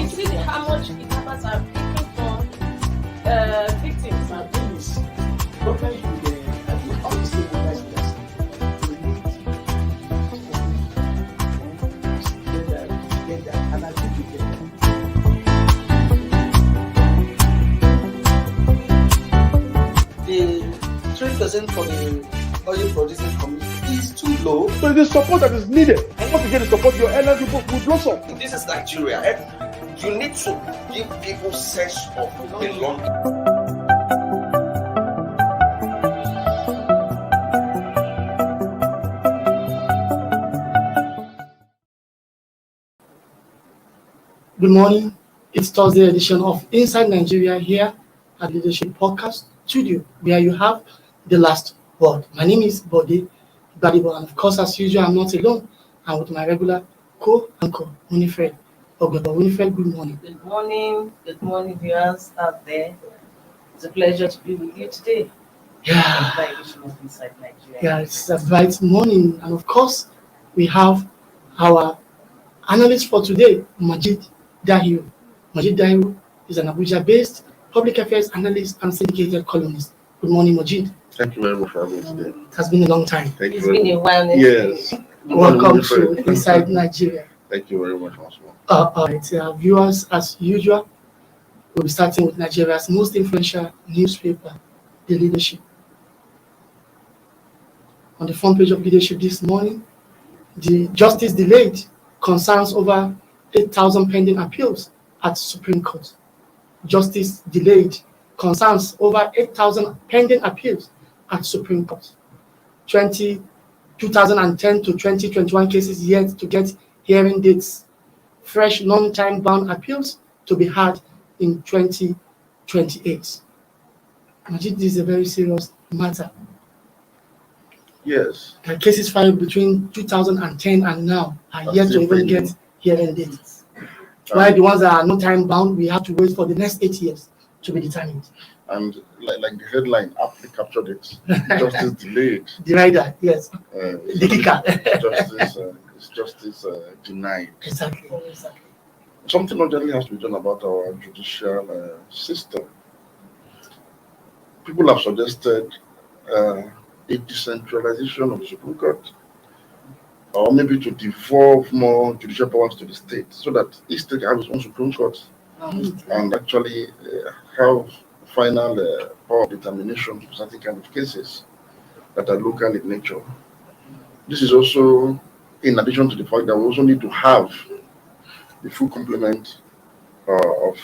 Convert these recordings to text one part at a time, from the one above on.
you see how much kidnappers are looking for victims? My thing is, government will all the stakeholders will get that, and I think we get that. The 3% for the oil producing community is too low. So the support that is needed, and once you get the support, your energy will blossom. This is Nigeria. You need to give people sense of belonging. Good morning. It's Thursday edition of Inside Nigeria here at Leadership Podcast Studio, where you have the last word. My name is Bode Badibo, and of course, as usual, I'm not alone. I'm with my regular co-anchor, Winifred. Winifred, good morning. Good morning, viewers out there. It's a pleasure to be with you today. Yeah. Edition of Inside Nigeria. Yeah, it's a bright morning, and of course, we have our analyst for today, Majid Dahiru. Majid Dahiru is an Abuja-based public affairs analyst and syndicated columnist. Good morning, Majid. Thank you very much for having me today. It has been a long time. Thank It's you been very a much. while. Yes. Welcome to Inside Nigeria. Thank you very much once more. All right, viewers, as usual, we'll be starting with Nigeria's most influential newspaper, The Leadership. On the front page of Leadership this morning, the justice delayed concerns over 8,000 pending appeals at Supreme Court. Justice delayed concerns over 8,000 pending appeals at Supreme Court. 2010 to 2021 cases yet to get hearing dates. Fresh non-time bound appeals to be had in 2028. Majid, this is a very serious matter. Yes. Cases filed between 2010 and now are yet to even get hearing dates. While the ones that are no time bound, we have to wait for the next 8 years to be determined. And like the headline, aptly captured it. Justice delayed. The rider, yes. The kicker. Justice denied. Exactly. Something urgently has to be done about our judicial system. People have suggested a decentralization of the Supreme Court, or maybe to devolve more judicial powers to the state, so that each state has its own Supreme Court and actually have final power of determination for certain kind of cases that are local in nature. This is also in addition to the fact that we also need to have the full complement of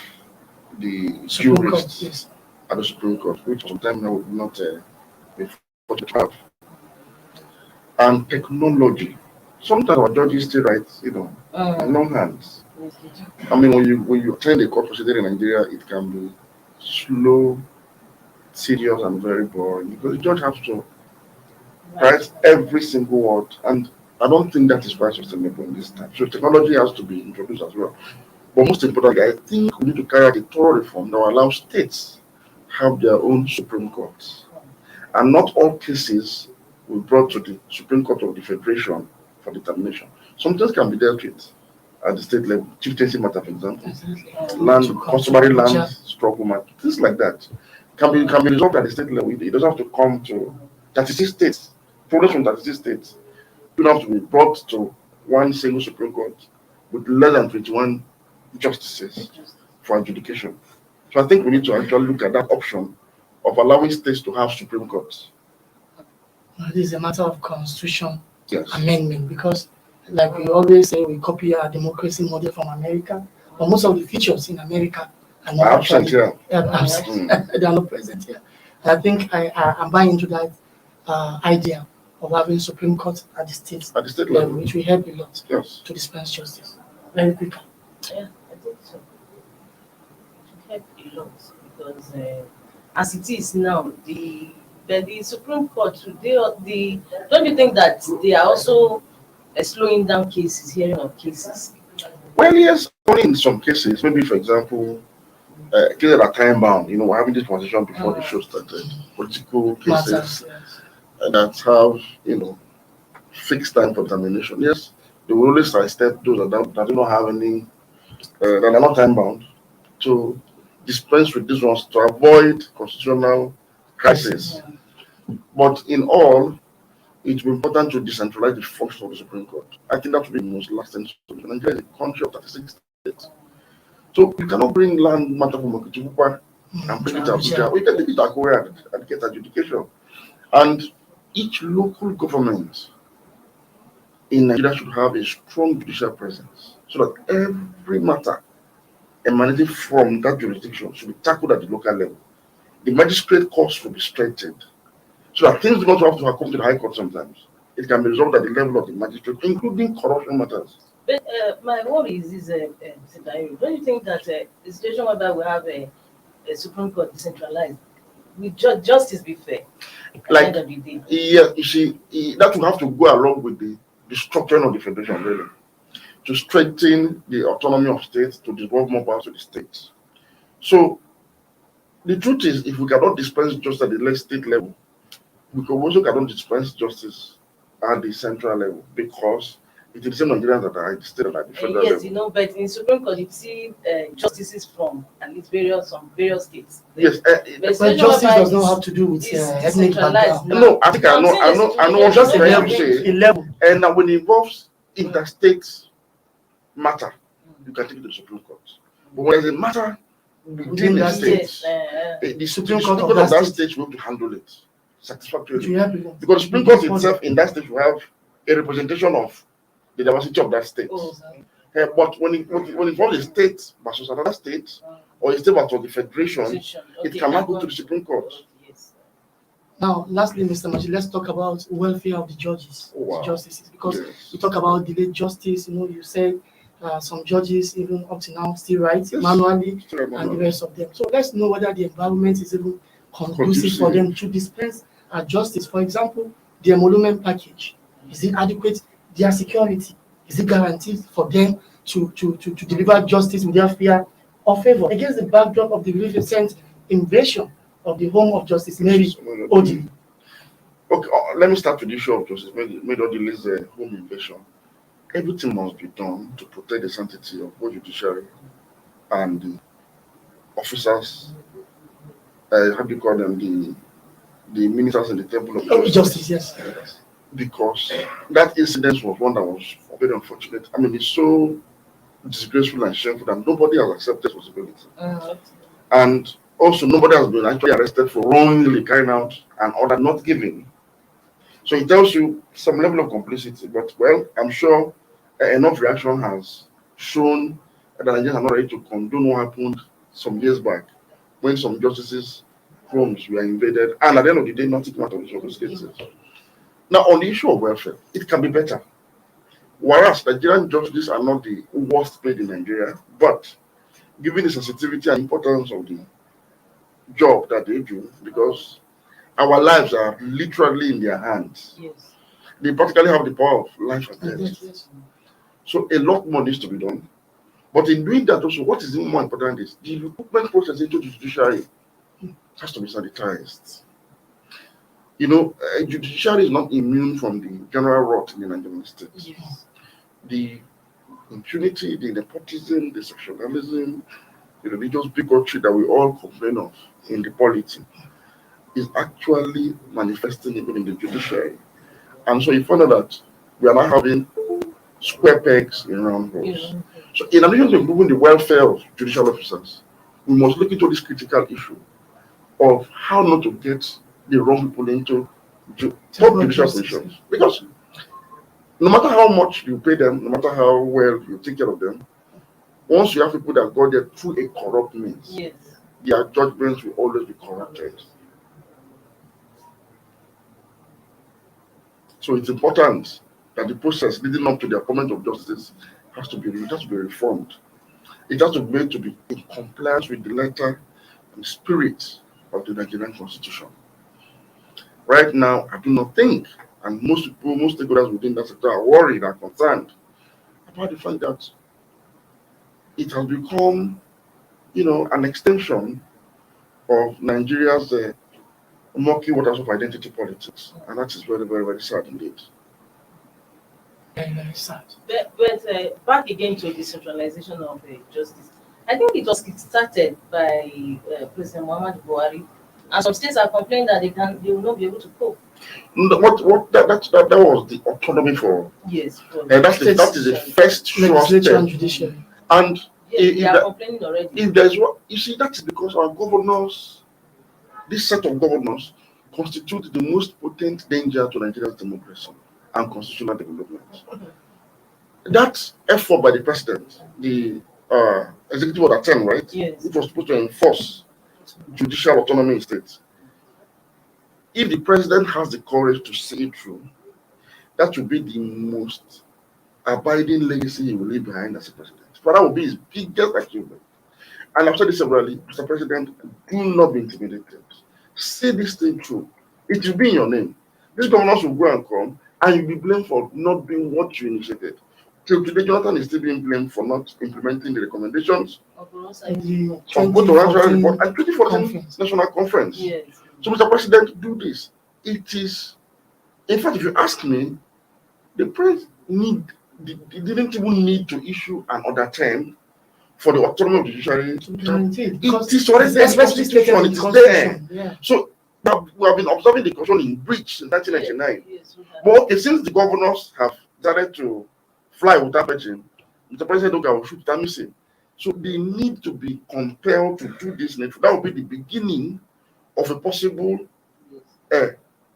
the jurists at the Supreme Court, which sometimes we would not be fortunate to have. And technology. Sometimes our judges still write, in long hands. I mean, when you attend a court procedure in Nigeria, it can be slow, serious, and very boring because the judge has to write every single word, and I don't think that is quite sustainable in this time. So technology has to be introduced as well. But most importantly, I think we need to carry out a thorough reform that will allow states have their own Supreme Courts, and not all cases will be brought to the Supreme Court of the Federation for determination. Some things can be dealt with at the state level, chieftaincy matter, for example, land, customary land struggle matter, things like that can be resolved at the state level. It doesn't have to come to 36 states. Problems from 36 states don't have to be brought to one single Supreme Court with less than 21 justices for adjudication. So I think we need to actually look at that option of allowing states to have Supreme Courts. This is a matter of constitution amendment, because like we always say, we copy our democracy model from America, but most of the features in America are not absent here. They are not present here. And I think I'm buying into that idea of having Supreme Court at the state level, which will help a lot to dispense justice very quickly. Yeah, I think so. It will help a lot because as it is now, the Supreme Court, don't you think that they are also slowing down cases, hearing of cases? Well, yes, only in some cases. Maybe, for example, cases that are time bound. We're having this conversation before the show started. Political cases that have, fixed time for termination. Yes, they will always sidestep those that do not have any that are not time bound, to dispense with these ones to avoid constitutional crisis. But in all, it's important to decentralize the function of the Supreme Court. I think that would be the most lasting solution. Nigeria is a country of 36 states. So you cannot bring land matter from Okitipupa and bring it to Abuja. We can take it to Akure and get adjudication. And each local government in Nigeria should have a strong judicial presence so that every matter emanating from that jurisdiction should be tackled at the local level. The magistrate courts will be strengthened so that things do not have to come to the High Court sometimes. It can be resolved at the level of the magistrate, including corruption matters. But my worry is this, don't you think that the situation whereby we have a Supreme Court decentralized, will justice be fair? Like, yeah, you see, that will have to go along with the structuring of the federation, really, to strengthen the autonomy of states, to devolve more power to the states. So, the truth is, if we cannot dispense justice at the state level, we also cannot dispense justice at the central level, because it is the same Nigerians that are at the state and at the federal yes, level. you know, but in Supreme Court, you see justices from at least various states. Yes, but justice does not have to do with ethnic background. No, I think I know just a what you say. level. And when it involves interstate matter, you can take it to the Supreme Court. But when there's a matter within the states, the Supreme Court of that state will have to handle it satisfactorily. Because the Supreme Court itself in that state will have a representation of the diversity of that state. But when it involves a state versus another state, or a state versus the federation, it cannot go to the Supreme Court. Now, lastly, Mr. Maji, let's talk about welfare of the judges, the justices, because we talk about delayed justice. You know, you said some judges, even up to now, still write manually, and the rest of them. So let's know whether the environment is even conducive for them to dispense justice. For example, the emolument package, is it adequate? Their security, is it guaranteed for them to deliver justice without fear or favor against the backdrop of the recent invasion of the home of Justice Mary Odi? Okay, let me start with the issue of Justice Mary Odi's home invasion. Everything must be done to protect the sanctity of both judiciary and the officers, how do you call them, the ministers in the Temple of Justice, yes. Because that incident was one that was very unfortunate. I mean, it's so disgraceful and shameful that nobody has accepted responsibility. And also, nobody has been actually arrested for wrongly carrying out an order not given. So it tells you some level of complicity. But, well, I'm sure enough reaction has shown that Nigerians are not ready to condone what happened some years back when some justices' homes were invaded. And at the end of the day, nothing came out of those cases. Now, on the issue of welfare, it can be better. Whereas Nigerian judges are not the worst paid in Nigeria, but given the sensitivity and importance of the job that they do, because our lives are literally in their hands. Yes. They practically have the power of life and death. Yes. So a lot more needs to be done. But in doing that also, what is even more important is the recruitment process into the judiciary has to be sanitized. You know, judiciary is not immune from the general rot in the Nigerian state. Yes. The impunity, the nepotism, the sectionalism, the religious bigotry that we all complain of in the polity is actually manifesting even in the judiciary. And so you find out that we are now having square pegs in round holes. Yeah. So in addition to improving the welfare of judicial officers, we must look into this critical issue of how not to get the wrong people into top judicial positions. Because no matter how much you pay them, no matter how well you take care of them, once you have people that got there through a corrupt means, yes, their judgments will always be corrupted. So it's important that the process leading up to the appointment of justices has to be reformed. It has to be made to be in compliance with the letter and spirit of the Nigerian Constitution. Right now, I do not think, and most stakeholders within that sector are worried and concerned about the fact that it has become, an extension of Nigeria's murky waters of identity politics, and that is very, very, very sad indeed. Very, very sad. But back again to decentralization of justice. I think it was started by President Muhammad Buhari, and some states are complaining that they will not be able to cope. That was the autonomy for. Yes, for That is the first sure Legislature and step. judiciary. And yes, they are complaining already. if there's what you see, that is because our governors, this set of governors, constitute the most potent danger to Nigeria's democracy and constitutional development. That effort by the president, the executive order 10, right? Yes. Which was supposed to enforce judicial autonomy in states. If the president has the courage to see it through, that will be the most abiding legacy he will leave behind as a president. For that will be his biggest achievement. And I've said this severally, Mr. President, do not be intimidated. See this thing through. It will be in your name. These governors will go and come, and you'll be blamed for not doing what you initiated. Till today, Jonathan is still being blamed for not implementing the recommendations The from both the National 2014 Report and 2014 conference. National Conference. Yes. So, Mr. President, do this. It is, in fact, if you ask me, the president didn't even need to issue an order 10 for the autonomy of the judiciary. To implement it, It because is already there. especially stated in the It is there. Constitution. Yeah. So we have been observing the constitution in breach in 1999. Yes, we have. But okay, since the governors have started to fly without permission, Mr. President Oga will shoot without missing. So they need to be compelled to do this. That will be the beginning of a possible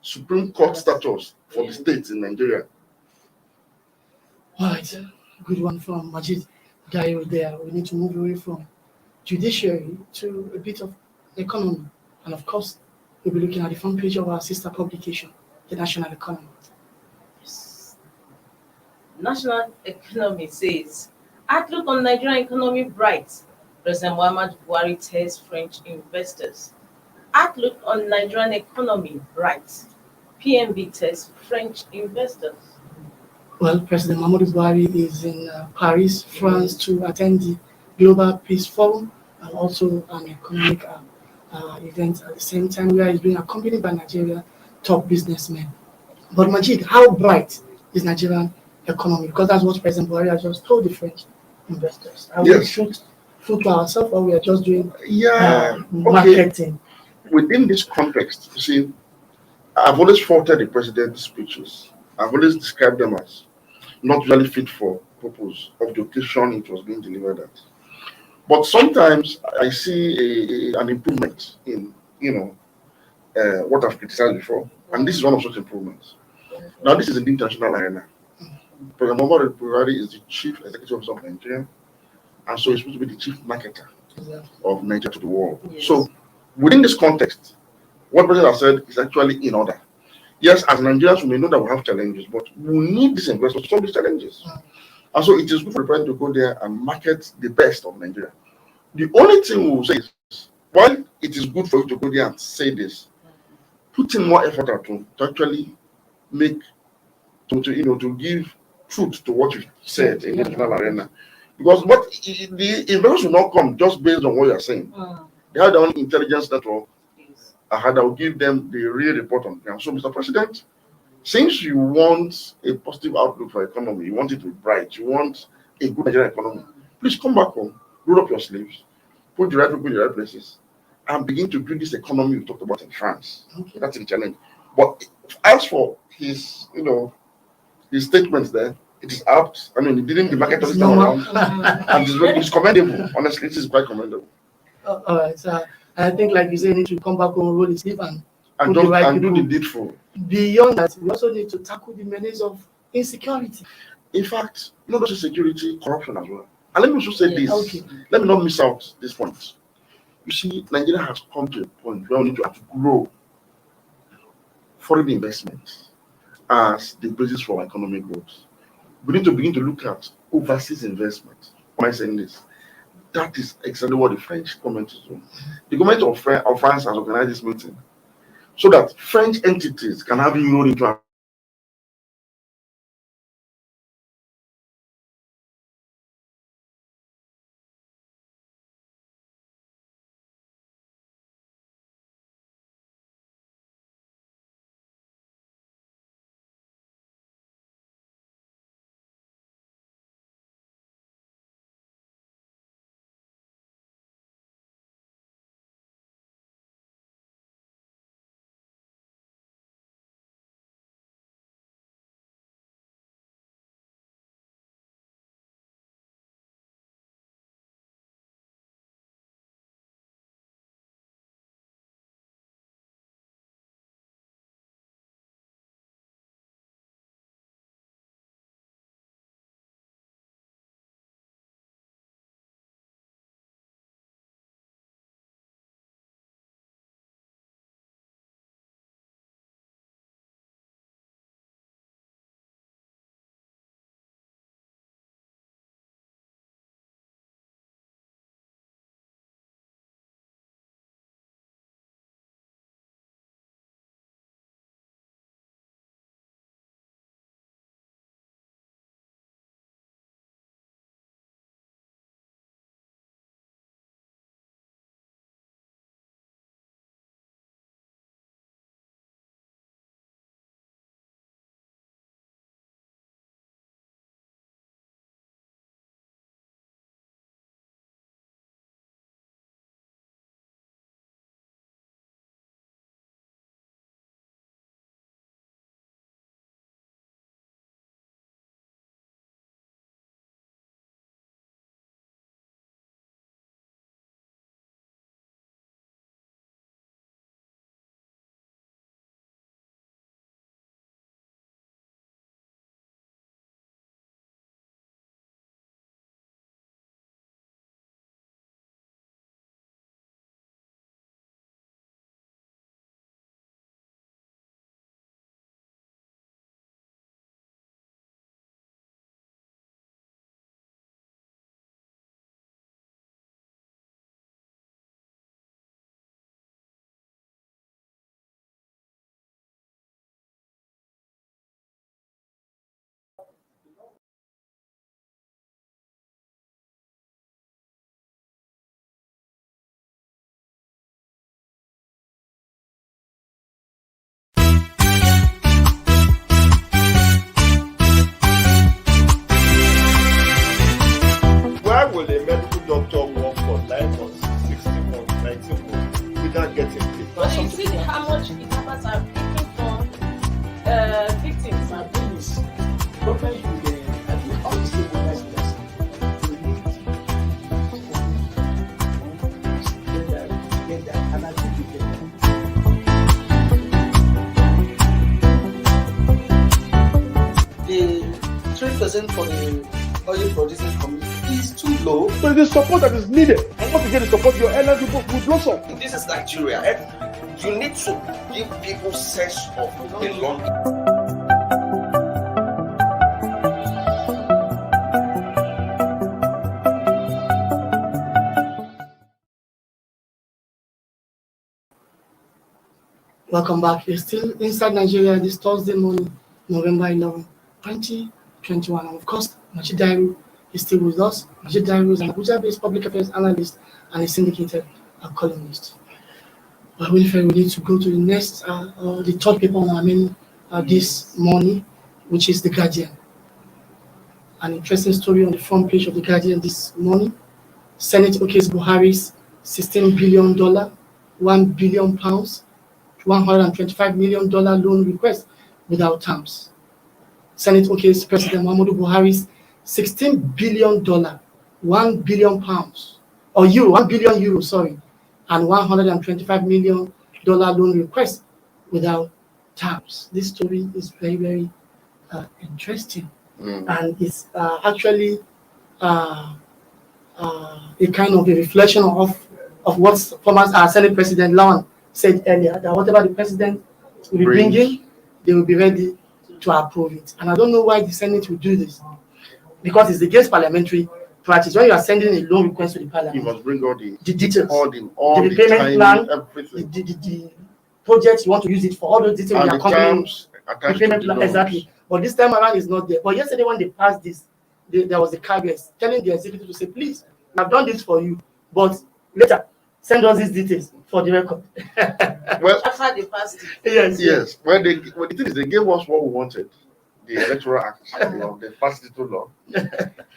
Supreme Court status for the states in Nigeria. All right, good one from Majid Gayo there. We need to move away from judiciary to a bit of economy. And of course, we'll be looking at the front page of our sister publication, The National Economy. Yes. National economy says, outlook on Nigerian economy bright. President Muhammad Buhari tells French investors. Outlook on Nigerian economy bright. PMB tells French investors. Well, President Muhammadu Buhari is in Paris, France, to attend the Global Peace Forum and also an economic event at the same time, where he's being accompanied by Nigeria top businessmen. But Majid, how bright is Nigerian economy? Because that's what President Buhari has just told the French investors. Are we shoot to ourselves, or we are just doing marketing? Within this context, you see, I've always faulted the president's speeches. I've always described them as not really fit for purpose of the occasion it was being delivered at. But sometimes I see an improvement in, what I've criticized before, and this is one of such improvements. Now, this is in the international arena. President Muhammadu Buhari is the chief executive officer of Nigeria, and so he's supposed to be the chief marketer of Nigeria to the world. Yes. So, within this context, what President has said is actually in order. Yes, as Nigerians, we may know that we have challenges, but we need these investors to solve these challenges. And so it is good for the president to go there and market the best of Nigeria. The only thing we will say is, while it is good for you to go there and say this, put in more effort at home to actually make, to give truth to what you said in the national arena. Because what the investors will not come just based on what you are saying. They have their own intelligence network. That will give them the real report on the ground. So, Mr. President, since you want a positive outlook for economy, you want it to be bright, you want a good Nigerian economy, please come back home, roll up your sleeves, put the right people in the right places, and begin to build this economy we talked about in France. Okay. That's the challenge. But as for his, his statements there, it is apt. I mean, he didn't market this time around, and it's commendable. Honestly, it is quite commendable. All right, so I think, like you say, you need to come back home, roll his sleeve, and do the needful. Beyond that, we also need to tackle the menace of insecurity. In fact, not just security, corruption as well. And let me also say this. Okay. Let me not miss out this point. You see, Nigeria has come to a point where we need to have to grow foreign investment as the basis for economic growth. We need to begin to look at overseas investment. Why am I saying this? That is exactly what the French government is doing. The government of France has organized this meeting so that French entities can have inroad into a medical doctor work for 9 months, 16 months, 19 months without getting paid? But you see how much the governments are taking from victims. My thing is, government should, I think all the stakeholders in this get that, and I think we get that. The 3% for the oil producing community is too low. But the support that is needed. And once you get the support, your energy will blossom. This is Nigeria. You need to give people sense of belonging. Welcome back. You're still inside Nigeria this Thursday morning, November 11, 2021. And of course, Majid Dairu is still with us. Majid Dairu is an Abuja-based public affairs analyst and a syndicated columnist. But Winifred, we need to go to the next, the third paper on our menu this morning, which is The Guardian. An interesting story on the front page of The Guardian this morning. Senate okays Buhari's $16 billion, £1 billion, $125 million loan request without terms. Senate okays President Muhammadu Buhari's $16 billion, £1 billion, or euro, €1 billion, sorry, and $125 million loan request without terms. This story is very, very interesting, and it's actually a kind of a reflection of what former Senate President Lawan said earlier, that whatever the president will be bringing, they will be ready to approve it. And I don't know why the Senate will do this, because it's against parliamentary practice. When you are sending a loan request to the parliament, You must bring all the details, all the the payment timing, plan, everything. the project you want to use it for, all those details And are the coming. terms The attached payment to the plan, loans. exactly. But this time around is not there. But yesterday when they passed this, there was a caveat telling the executive to say, please, I've done this for you, but later send us these details for the record. Well, After they passed it. yes. Well, the thing is, they gave us what we wanted. The Electoral Act, the passed it to law. We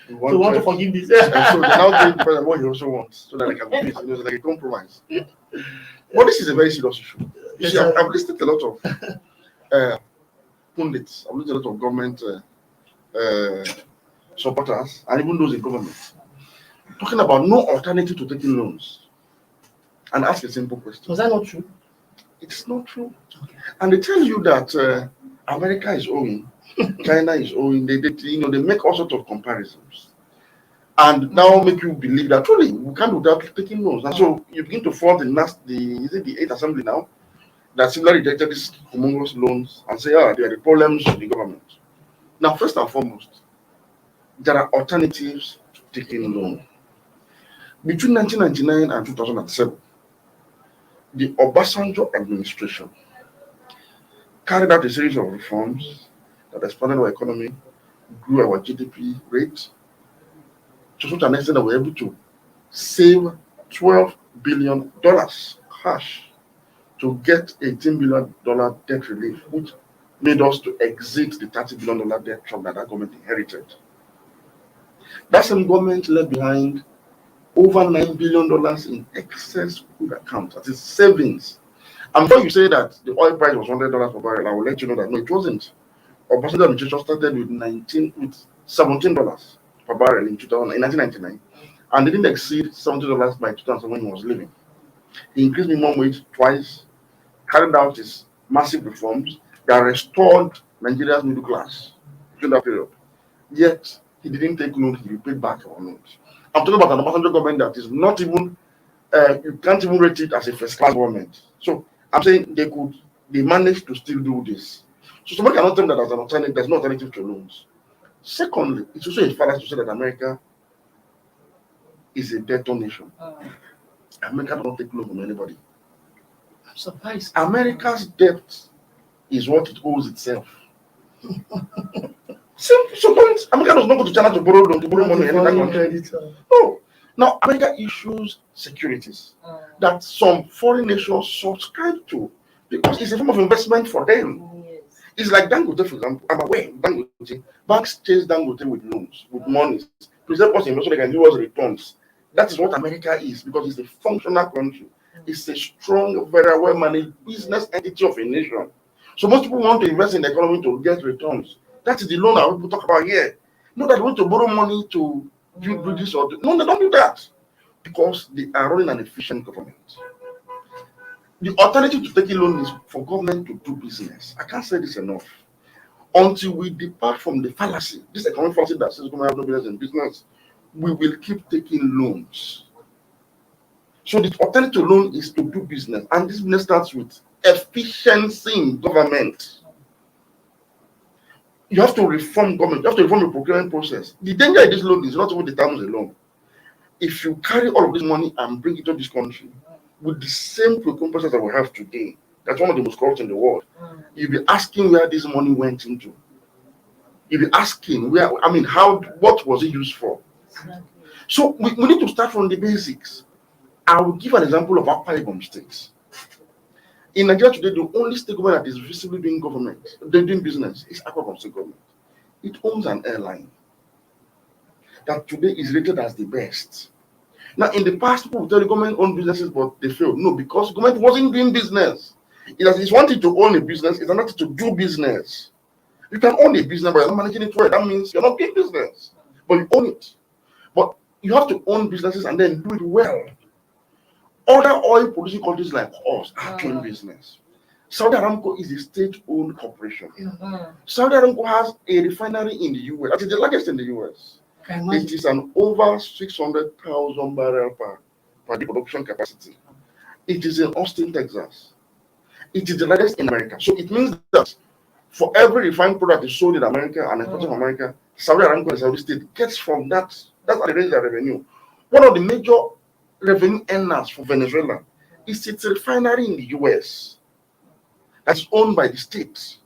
So want to forgive this. and so they now give the president what he also wants, so that they can be peace. It's like a compromise. But this is a very serious issue. You see, I've listed a lot of pundits. I've listed a lot of government supporters, and even those in government, talking about no alternative to taking loans. And ask a simple question. Was that not true? It's not true. Okay. And they tell you that America is owing, China is owing. They make all sorts of comparisons, and now make you believe that truly we can't do without taking loans. And so you begin to fall the 8th Assembly now that similarly rejected these humongous loans and say, there are the problems with the government. Now, first and foremost, there are alternatives to taking loan. Between 1999 and 2007. The Obasanjo administration carried out a series of reforms that expanded our economy, grew our GDP rate to such an extent that we were able to save $12 billion cash to get $18 billion debt relief, which made us to exit the $30 billion debt trap that government inherited. That same government left behind over $9 billion in excess good accounts, that is savings. And before you say that the oil price was $100 per barrel, I will let you know that no, it wasn't. Obasanjo administration started with $17 per barrel in 1999, and didn't exceed $70 by 2007 when he was leaving. He increased minimum wage twice, carried out his massive reforms that restored Nigeria's middle class during that period. Yet he didn't take loans; he repaid back our loans. I'm talking about an Obasanjo government that is not even, you can't even rate it as a first-class government. So I'm saying they managed to still do this. So somebody cannot tell me that as an alternative, there's no alternative to loans. Secondly, it's also a fallacy to say that America is a debtor nation. America does not take loan from anybody. I'm surprised. America's debt is what it owes itself. So America does not go to China to borrow money in any country. No. Now America issues securities that some foreign nations subscribe to because it's a form of investment for them. Yes. It's like Dangote, for example. I'm aware Dangote banks chase Dangote with loans, with money present us investors so they can give us returns. That is what America is, because it's a functional country. It's a strong, very well managed business entity of a nation. So most people want to invest in the economy to get returns. That is the loan that people talk about here. Not that they want to borrow money to do this or no, they don't do that, because they are running an efficient government. The alternative to taking loan is for government to do business. I can't say this enough. Until we depart from the fallacy, this economic fallacy that says government have no business in business, we will keep taking loans. So the alternative to loan is to do business, and this business starts with efficiency in government. You have to reform government. You have to reform the procurement process. The danger in this loan is not even the terms alone. If you carry all of this money and bring it to this country with the same procurement process that we have today, that's one of the most corrupt in the world. You'll be asking where this money went into. You'll be asking what was it used for? So we need to start from the basics. I will give an example of Akwa Ibom State. In Nigeria today, the only state government that is visibly doing business is Akwa Ibom State government. It owns an airline that today is rated as the best. Now, in the past, people would tell the government owned businesses, but they failed. No, because government wasn't doing business. It's wanting to own a business, it's another to do business. You can own a business, but you're not managing it well. That means you're not doing business, but you own it. But you have to own businesses and then do it well. Other oil producing countries like us are doing business. Saudi Aramco is a state-owned corporation. Saudi Aramco has a refinery in the US. That is the largest in the US. It is an over 600,000 barrel per day production capacity. It is in Austin, Texas. It is the largest in America. So it means that for every refined product is sold in America and exported from America, Saudi Aramco and Saudi State gets from that. That's how they raise their revenue. One of the major revenue earners for Venezuela is its refinery in the US that's owned by the states.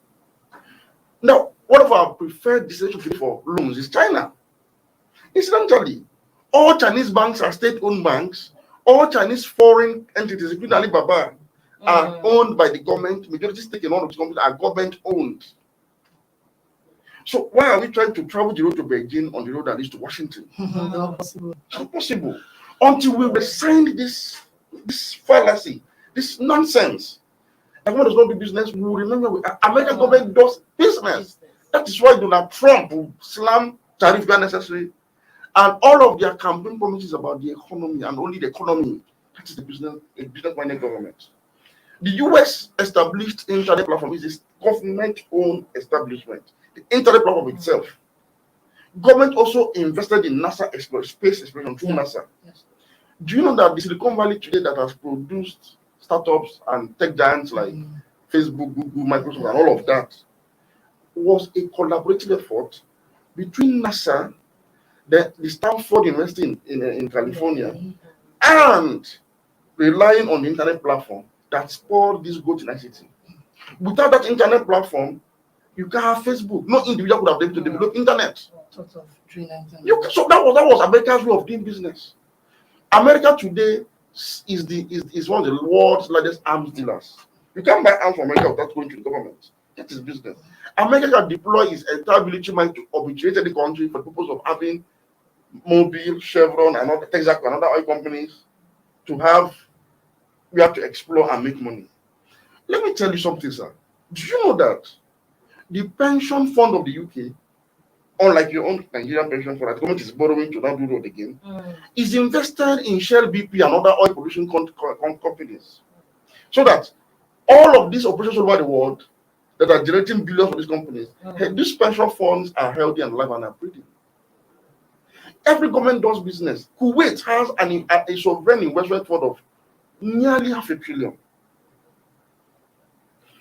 Now, one of our preferred destination for loans is China. Incidentally, all Chinese banks are state-owned banks. All Chinese foreign entities, including Alibaba, are owned by the government. Majority stake in all of these companies are government-owned. So why are we trying to travel the road to Beijing on the road that leads to Washington? Not possible. It's not possible. Until we resign this fallacy, this nonsense. Everyone does not do business. We will remember American government does business. That is why Donald Trump will slam tariff where necessary. And all of their campaign promises about the economy and only the economy. That is a business-minded government. The US established internet platform is a government-owned establishment. The internet platform itself. Government also invested in NASA space exploration through NASA. Yes. Do you know that the Silicon Valley today that has produced startups and tech giants like Facebook, Google, Microsoft, and all of that was a collaborative effort between NASA, the Stanford University in California, and relying on the internet platform that spurred this growth in ICT. Without that internet platform, you can't have Facebook. No individual could have been able to develop internet. So that was America's way of doing business. America today is one of the world's largest arms dealers. You can't buy arms from America without going to the government. That is business. America can deploy its entire military might to obliterate the country for the purpose of having Mobil, Chevron, and other Texaco and other oil companies to have. We have to explore and make money. Let me tell you something, sir. Do you know that the pension fund of the UK, unlike your own Nigerian pension fund, that the government is borrowing to not do road again, is invested in Shell, BP, and other oil producing companies. So that all of these operations over the world that are generating billions for these companies, these pension funds are healthy and alive and are breathing. Every government does business. Kuwait has a sovereign investment fund of nearly $500 billion.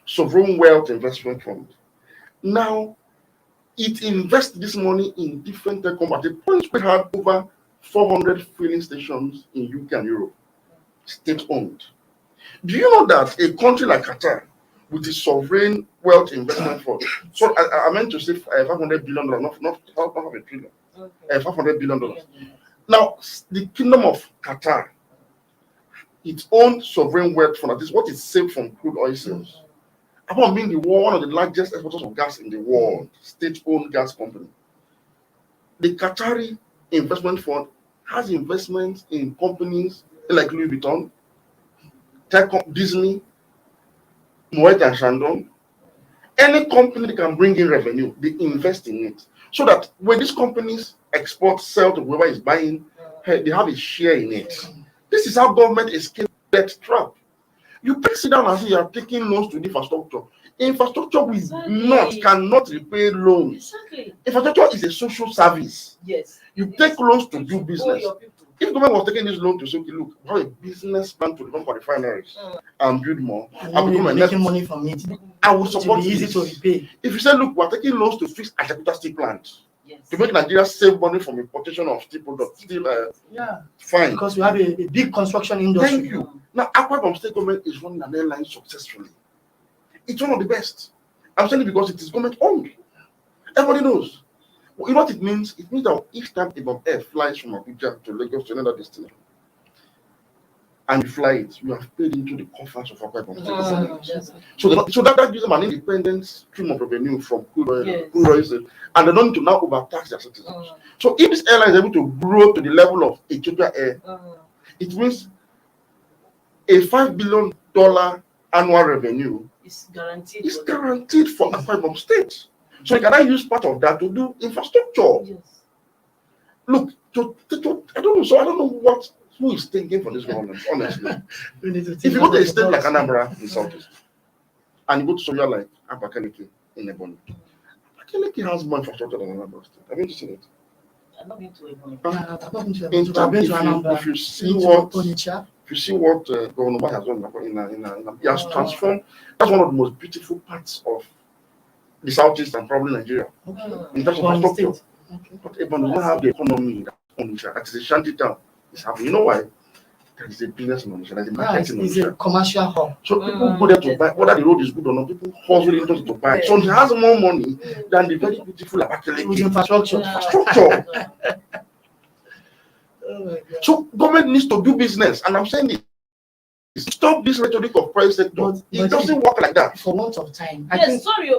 Sovereign wealth investment fund. Now, it invests this money in different tech companies. The point we had over 400 filling stations in UK and Europe, state-owned. Do you know that a country like Qatar, with its sovereign wealth investment fund, so I meant to say $500 billion, not $500 billion, $500 billion. Now, the Kingdom of Qatar, its own sovereign wealth fund, that is what is saved from crude oil sales. Upon being one of the largest exporters of gas in the world, state-owned gas company. The Qatari investment fund has investments in companies like Louis Vuitton, Disney, Moet and Chandon. Any company that can bring in revenue, they invest in it. So that when these companies export, sell to whoever is buying, they have a share in it. This is how government escapes that trap. You sit down and say you are taking loans to the infrastructure. Infrastructure cannot repay loans. Exactly. Infrastructure is a social service. Yes. You take loans to do business. If government was taking this loan to say, okay, look, we have a business plan to develop refineries and build more, and become making money from it, I will support it. Easy to repay. If you say, look, we're taking loans to fix Ajakuta steel plant, yes, to make Nigeria save money from importation of steel products, fine. Because we have a big construction industry. Thank you. Now, apart from state government is running an airline successfully. It's one of the best. I'm saying it because it is government owned. Everybody knows. You know what it means? It means that each time a bomb air flies from Abuja to Lagos to another destination, and you fly it, you have paid into the coffers of Akwa Ibom. So that gives them an independent stream of revenue from crude oil, and they don't need to now overtax their citizens. So if this airline is able to grow to the level of Ethiopia Air, it means a $5 billion annual revenue is guaranteed for Akwa Ibom State. So you cannot use part of that to do infrastructure. Yes. Look, I don't know. So I don't know who is thinking for this government, honestly. If you go to a state like Anambra in Southeast, and you go to somewhere like Abakaliki in Ebonyi, Abakaliki has more infrastructure than Anambra State. Have you seen it? I'm not going to Ebonyi. If you see what Governor Ba has done he has transformed. That's one of the most beautiful parts of the Southeast and probably Nigeria in terms of infrastructure. But Ebonyi does not have the economy that is a shanty town. You know why? There is a business in Onitsha, there's a market in Onitsha. It's a commercial hub. So people go there to buy, whether the road is good or not, people hustle into to buy. So it has more money than the very beautiful Abakaliki infrastructure. So government needs to do business, and I'm saying this. Stop this rhetoric of private sector. It doesn't work like that. For want of time.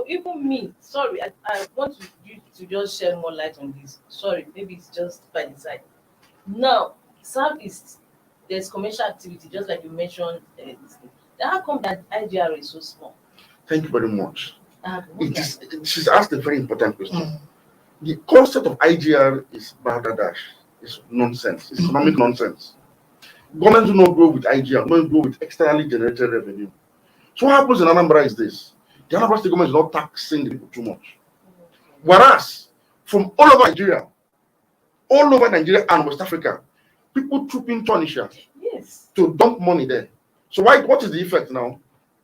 Even me. Sorry, I want you to just share more light on this. Sorry, maybe it's just by design. Now, Southeast, there's commercial activity, just like you mentioned. How come that IGR is so small? Thank you very much. She's asked a very important question. The concept of IGR is balderdash. It's nonsense. It's economic nonsense. Government do not grow with IGR, don't grow with externally generated revenue. So what happens in Anambra is this. The Anambra state government is not taxing the people too much. Whereas, from all over Nigeria and West Africa, people troop into Onitsha to dump money there. So what is the effect now?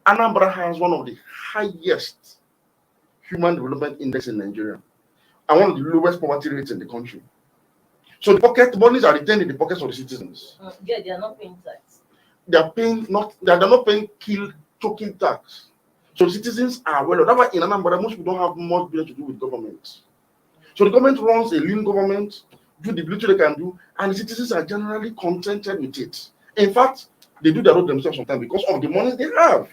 Anambra has one of the highest human development index in Nigeria and one of the lowest poverty rates in the country. So the pocket monies are retained in the pockets of the citizens. They are not paying tax. They are not paying choking tax. So citizens are well. That's why in Anambra, most people don't have much business to do with government. So the government runs a lean government, do the little they can do, and the citizens are generally contented with it. In fact, they do their road themselves sometimes because of the money they have.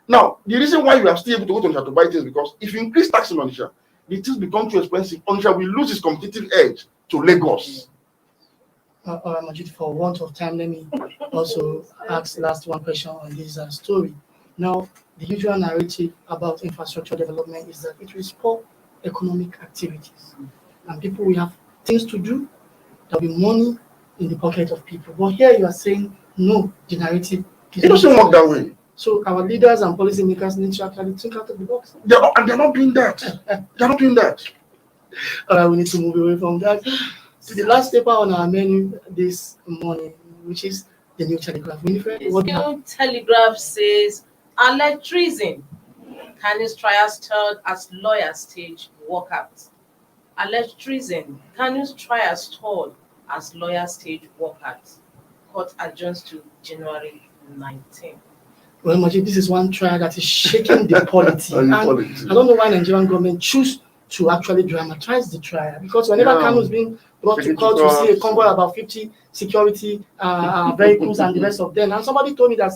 Now, the reason why you are still able to go to Onitsha to buy things is because if you increase tax in Onitsha, the things become too expensive. Onitsha will lose its competitive edge to Lagos. Majid, for want of time, let me also ask last one question on this story. Now, the usual narrative about infrastructure development is that it will spur economic activities, and people will have things to do. There will be money in the pocket of people. But here you are saying no. The narrative doesn't work that way. So our leaders and policymakers need to actually think out of the box. They're not doing that. They're not doing that. All right, we need to move away from that to the last paper on our menu this morning, which is the New Telegraph. The New Telegraph says alleged treason. Kanu's trial stalled as lawyers stage walkout. Alleged treason. Kanu's trial stalled as lawyers stage walkout. Court adjourns to January 19. Well, Majid, this is one trial that is shaking the polity. And I don't know why Nigerian government choose to actually dramatize the trial, because whenever Kanu is being brought to court, you see a convoy of about 50 security vehicles and the rest of them. And somebody told me that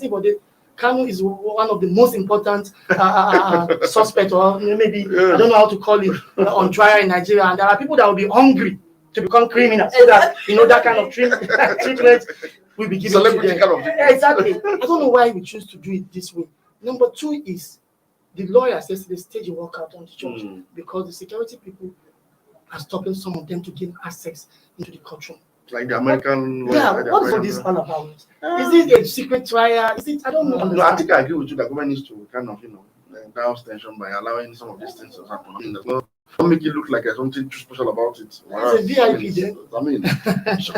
Kanu is one of the most important suspects, or maybe I don't know how to call it, on trial in Nigeria. And there are people that will be hungry to become criminals, so that that kind of treatment will be given Celebrity to them. kind of thing. Yeah, exactly. I don't know why we choose to do it this way. Number two is the lawyers yesterday staged a walkout on the church because the security people are stopping some of them to gain access into the courtroom. Like the American lawyers. Yeah, like the what is American this all about? Is it a secret trial? Is it? I don't know. No, I think I agree with you that government needs to kind of, douse tension by allowing some of these things to happen. I mean, don't make it look like there's something too special about it. It's a VIP then. I mean,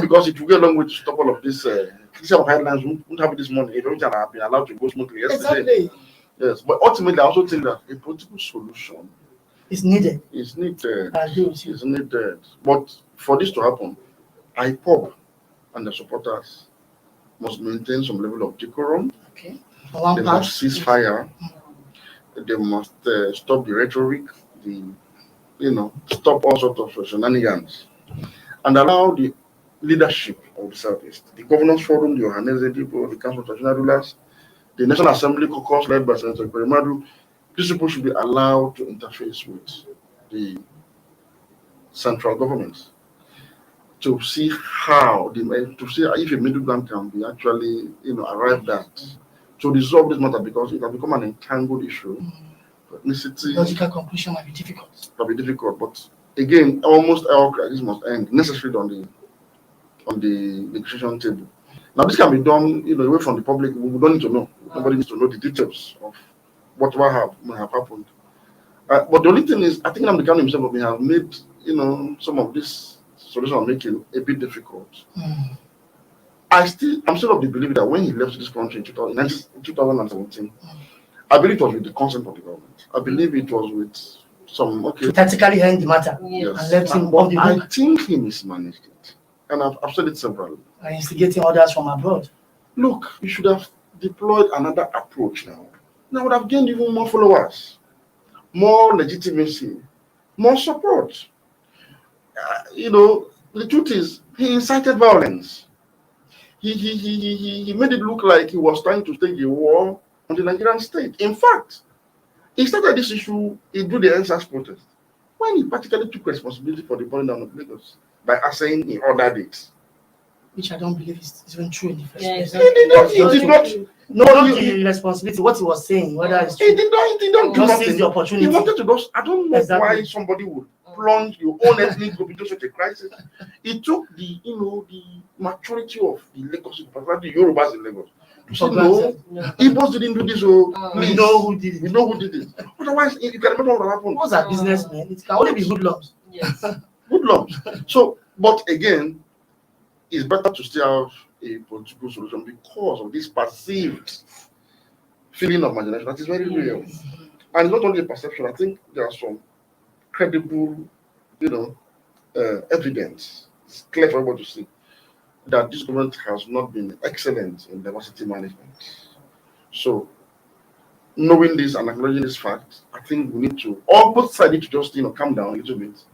because it will get a long way to stop all of this. These Highlands won't have this money if everything had been allowed to go smoothly yesterday. Exactly. Yes, but ultimately, I also think that a political solution is needed. It's needed. I agree with you. It's needed. But for this to happen, IPOB and the supporters must maintain some level of decorum. Okay. They must cease fire. They must stop the rhetoric, stop all sorts of shenanigans, and allow the leadership of the Southeast, the Governors Forum, the Ohanese people, the Council of Traditional Rulers, the National Assembly caucus led by Senator Perimadu, these people should be allowed to interface with the central government to see how if a middle ground can be actually arrived at to resolve this matter, because it has become an entangled issue. Ethnicity, logical conclusion might be difficult. But again, almost all crises must end necessarily on the negotiation table. Now, this can be done, away from the public. We don't need to know. Nobody needs to know the details of what may have happened. But the only thing is, I think Nnamdi Kanu himself may have made, some of this solution making a bit difficult. I'm still of the belief that when he left this country in 2017, I believe it was with the consent of the government. I believe it was with some to tactically end the matter. Yes. And left him but I think he mismanaged it, and I've said it several. And instigating others from abroad. Look, you should have deployed another approach now. Now would have gained even more followers, more legitimacy, more support. The truth is, he incited violence. He made it look like he was trying to stage a war on the Nigerian state. In fact, he started this issue during the NSAS protest, when he practically took responsibility for the burning down of Lagos by saying he ordered it. Which I don't believe is even true in the first place. He did not. No, the responsibility, what he was saying, whether it's true. He did not do just nothing. the opportunity. He wanted to just, I don't know Exactly. why somebody would plunge your own ethnic group into such a crisis. It took the maturity of the Lagos, particularly the Yorubas in Lagos. You say, no, Igbos didn't do this. We know who did it. We know who did it. Otherwise, you can remember what happened. Those are businessmen. It can only be hoodlums. Yes. Hoodlums. So, but again, it's better to still have a political solution because of this perceived feeling of marginalization that is very real. And not only a perception, I think there are some credible, evidence. It's clear for everybody to see that this government has not been excellent in diversity management. So, knowing this and acknowledging this fact, I think we need to, all both sides need to just, calm down a little bit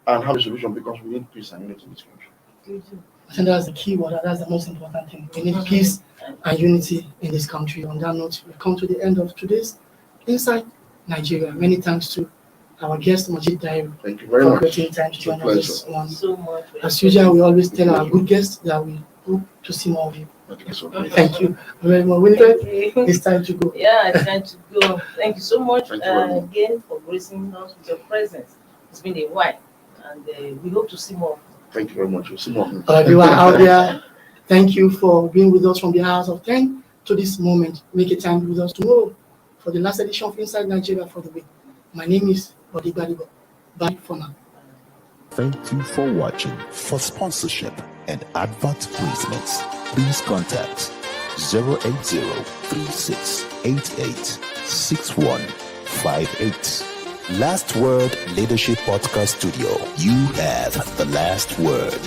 and have a solution, because we need peace and unity in this country. I think that's the key word. That's the most important thing. We need peace and unity in this country. On that note, we come to the end of today's Inside Nigeria. Many thanks to our guest, Majid Dairu. Thank you very for much. creating time to join us this one. So much. As usual, we always tell our good guests that we hope to see more of you. Thank you very much. Winifred, it's time to go. Yeah, it's time to go. Thank you so much Thank you very much. again for gracing us with your presence. It's been a while, and we hope to see more. Thank you very much. We'll see more. Everyone out there, thank you for being with us from the hours of 10 to this moment. Make a time with us tomorrow for the last edition of Inside Nigeria for the week. My name is Bodi Badibo. Bye for now. Thank you for watching. For sponsorship and advert placements, please contact 080-3688-6158. Last Word Leadership Podcast Studio. You have the last word.